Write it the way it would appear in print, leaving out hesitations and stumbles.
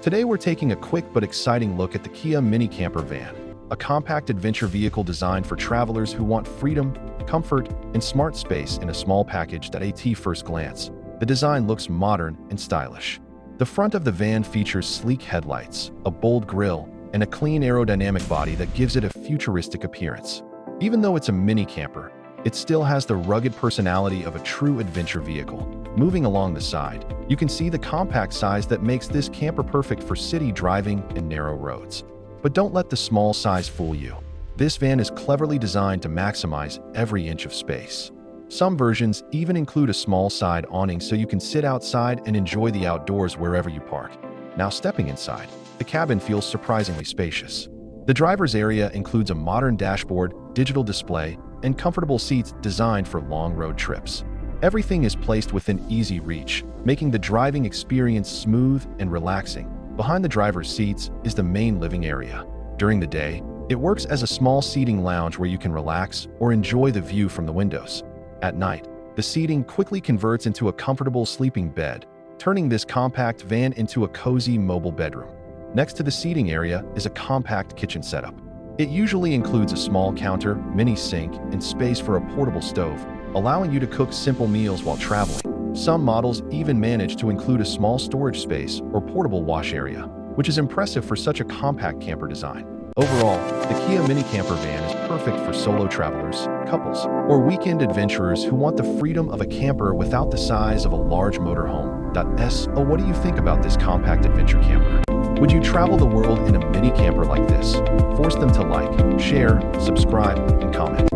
Today we're taking a quick but exciting look at the Kia Mini Camper Van, a compact adventure vehicle designed for travelers who want freedom, comfort, and smart space in a small package. At first glance, the design looks modern and stylish. The front of the van features sleek headlights, a bold grille, and a clean aerodynamic body that gives it a futuristic appearance. Even though it's a mini camper, it still has the rugged personality of a true adventure vehicle. Moving along the side, you can see the compact size that makes this camper perfect for city driving and narrow roads. But don't let the small size fool you. This van is cleverly designed to maximize every inch of space. Some versions even include a small side awning so you can sit outside and enjoy the outdoors wherever you park. Now stepping inside, the cabin feels surprisingly spacious. The driver's area includes a modern dashboard, digital display, and comfortable seats designed for long road trips. Everything is placed within easy reach, making the driving experience smooth and relaxing. Behind the driver's seats is the main living area. During the day, it works as a small seating lounge where you can relax or enjoy the view from the windows. At night, the seating quickly converts into a comfortable sleeping bed, turning this compact van into a cozy mobile bedroom. Next to the seating area is a compact kitchen setup. It usually includes a small counter, mini sink, and space for a portable stove, allowing you to cook simple meals while traveling. Some models even manage to include a small storage space or portable wash area, which is impressive for such a compact camper design. Overall, the Kia Mini Camper Van is perfect for solo travelers, couples, or weekend adventurers who want the freedom of a camper without the size of a large motorhome. What do you think about this compact adventure camper? Would you travel the world in a mini camper like this? Force them to like, share, subscribe, and comment.